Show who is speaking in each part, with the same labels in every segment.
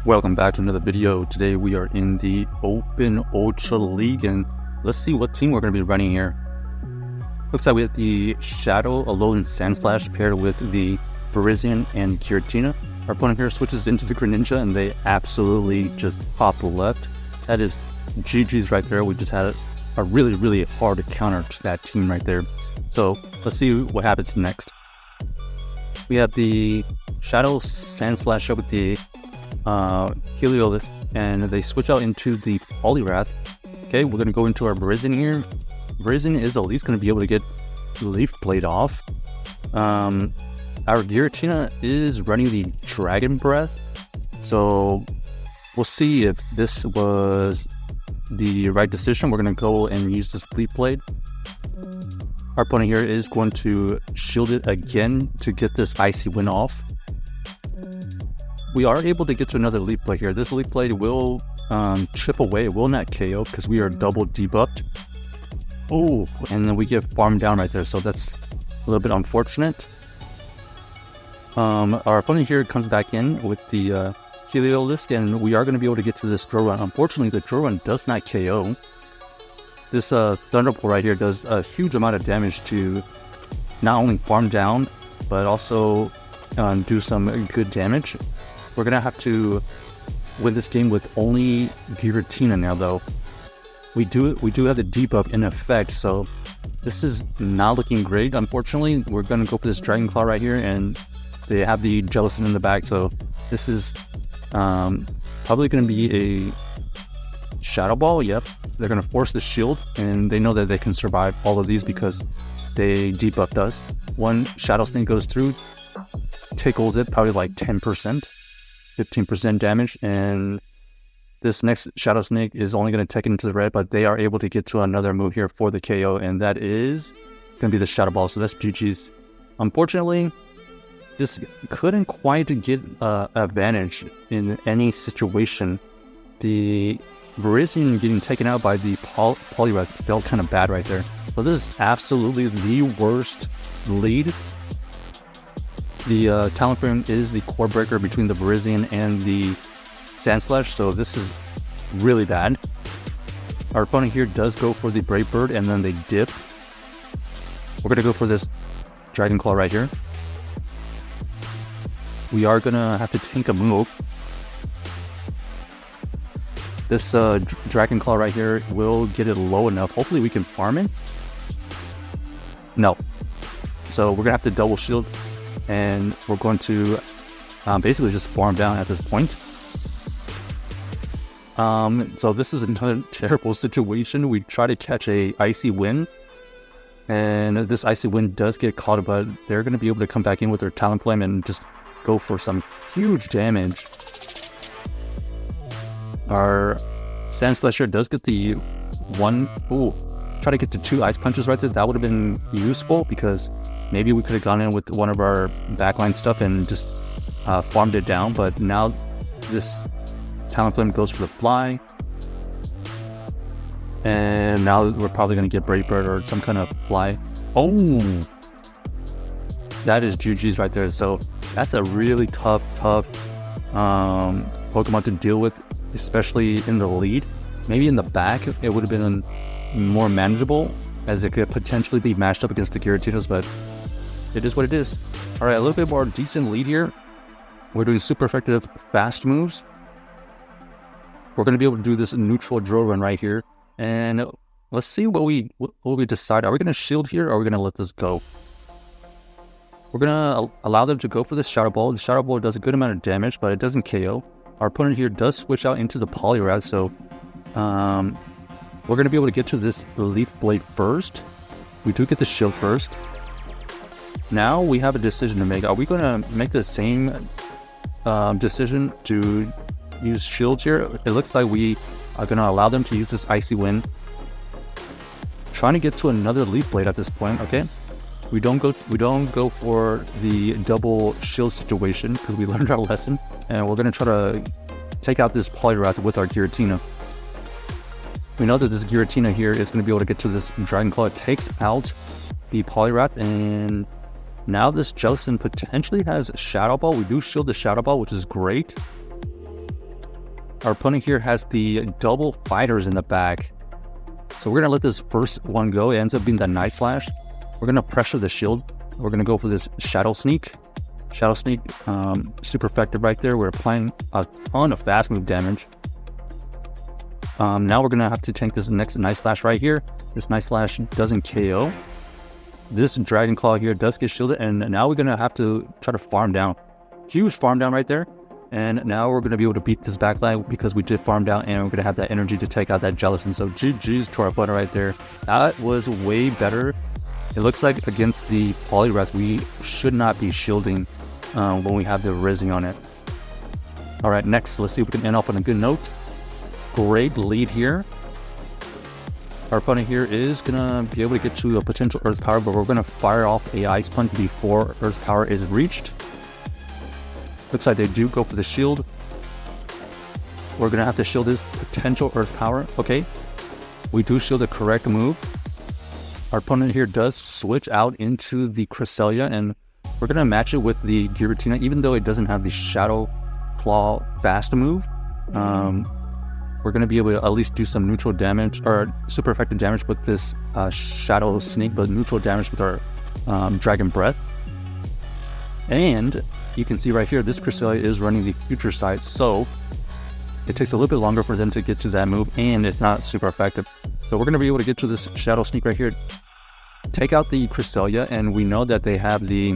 Speaker 1: Welcome back to another video. Today we are in the Open Ultra League, and let's see what team we're going to be running here. Looks like we have the Shadow Alolan Sandslash paired with the Virizion and Giratina. Our opponent here switches into the Greninja, and they absolutely just pop left. That is GG's right there. We just had a really hard counter to that team right there. So let's see what happens next. We have the Shadow Sandslash up with the Heliolisk, and they switch out into the Poliwrath. Okay, we're going to go into our Virizion here. Virizion is at least going to be able to get Leaf Blade off. Our Giratina is running the Dragon Breath, so we'll see if this was the right decision. We're going to go and use this Leaf Blade. Our opponent here is going to shield it again to get this Icy Wind off. We are able to get to another Leaf Blade here. This Leaf Blade will chip away. It will not KO because we are double debuffed. Oh, and then we get farmed down right there, so that's a little bit unfortunate. Our opponent here comes back in with the Heliolisk, and we are going to be able to get to this Drone. Unfortunately, the Drone does not KO. This Thunderbolt right here does a huge amount of damage to not only farm down, but also do some good damage. We're going to have to win this game with only Giratina now, though. We do have the debuff in effect, so this is not looking great. Unfortunately, we're going to go for this Dragon Claw right here, and they have the Jellicent in the back, so this is probably going to be a Shadow Ball. Yep, they're going to force the shield, and they know that they can survive all of these because they debuffed us. One Shadow Snake goes through, tickles it, probably like 10%, 15% damage, and this next Shadow Snake is only going to take it into the red, but they are able to get to another move here for the KO, and that is going to be the Shadow Ball, so that's GG's. Unfortunately, this couldn't quite get advantage in any situation. The Virizion getting taken out by the Poliwrath felt kind of bad right there. So this is absolutely the worst lead. The Talent Frame is the core breaker between the Virizion and the Sandslash, so this is really bad. Our opponent here does go for the Brave Bird, and then they dip. We're going to go for this Dragon Claw right here. We are going to have to tank a move. This Dragon Claw right here will get it low enough. Hopefully we can farm it. No. So we're going to have to double shield, and we're going to basically just farm down at this point. So this is another terrible situation. We try to catch a Icy Wind, and this Icy Wind does get caught, but they're going to be able to come back in with their Talent Flame and just go for some huge damage. Our Sandslasher does get the one. Ooh, try to get to 2 Ice Punches right there. That would have been useful because maybe we could have gone in with one of our backline stuff and just farmed it down. But now this Talent Flame goes for the fly, and now we're probably going to get Brave Bird or some kind of fly. Oh, that is GG's right there. So that's a really tough Pokemon to deal with, especially in the lead. Maybe in the back it would have been more manageable, as it could potentially be matched up against the Giratinas, but it is what it is. All right, a little bit more decent lead here. We're doing super effective fast moves. We're going to be able to do this neutral drill run right here, and let's see what we decide. Are we going to shield here, or are we going to let this go? We're going to allow them to go for this Shadow Ball. The Shadow Ball does a good amount of damage, but it doesn't KO. Our opponent here does switch out into the Poliwrath, so we're going to be able to get to this Leaf Blade first. We do get the shield first. Now we have a decision to make. Are we going to make the same decision to use shields here? It looks like we are going to allow them to use this Icy Wind. Trying to get to another Leaf Blade at this point, okay? We don't go for the double shield situation because we learned our lesson, and we're going to try to take out this Poliwrath with our Giratina. We know that this Giratina here is going to be able to get to this Dragon Claw. It takes out the Poliwrath, and now this Jellicent potentially has Shadow Ball. We do shield the Shadow Ball, which is great. Our opponent here has the double fighters in the back. So we're going to let this first one go. It ends up being the Night Slash. We're going to pressure the shield. We're going to go for this Shadow Sneak. Shadow Sneak, super effective right there. We're applying a ton of fast move damage. Now we're going to have to tank this next Night Slash right here. This Night Slash doesn't KO. This Dragon Claw here does get shielded, and now we're going to have to try to farm down. Huge farm down right there. And now we're going to be able to beat this backline because we did farm down, and we're going to have that energy to take out that Jellicent. So GG's to our opponent right there. That was way better. It looks like against the Poliwrath, we should not be shielding when we have the Virizion on it. Alright, next, let's see if we can end off on a good note. Great lead here. Our opponent here is going to be able to get to a potential Earth Power, but we're going to fire off a Ice Punch before Earth Power is reached. Looks like they do go for the shield. We're going to have to shield this potential Earth Power. Okay, we do shield the correct move. Our opponent here does switch out into the Cresselia, and we're going to match it with the Giratina, even though it doesn't have the Shadow Claw fast move. We're going to be able to at least do some neutral damage, or super effective damage with this Shadow Sneak, but neutral damage with our Dragon Breath. And you can see right here, this Cresselia is running the Future Sight, so it takes a little bit longer for them to get to that move, and it's not super effective. So we're going to be able to get to this Shadow Sneak right here, take out the Cresselia, and we know that they have the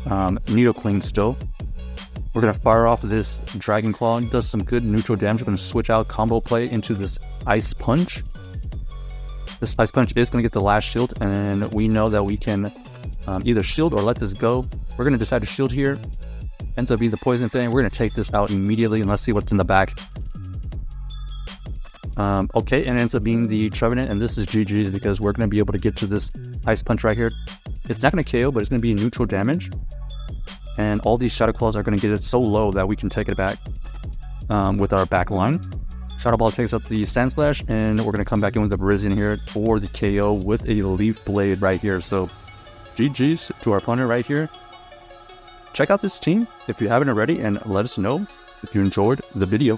Speaker 1: Nidoqueen still. We're going to fire off this Dragon Claw. It does some good neutral damage. We're going to switch out combo play into this Ice Punch. This Ice Punch is going to get the last shield, and we know that we can either shield or let this go. We're going to decide to shield here. Ends up being the poison thing. We're going to take this out immediately, and let's see what's in the back. Okay, and it ends up being the Trevenant, and this is GG's because we're going to be able to get to this Ice Punch right here. It's not going to KO, but it's going to be neutral damage. And all these Shadow Claws are going to get it so low that we can take it back with our back line. Shadow Ball takes up the Sandslash, and we're going to come back in with the Virizion here for the KO with a Leaf Blade right here. So GG's to our opponent right here. Check out this team if you haven't already, and let us know if you enjoyed the video.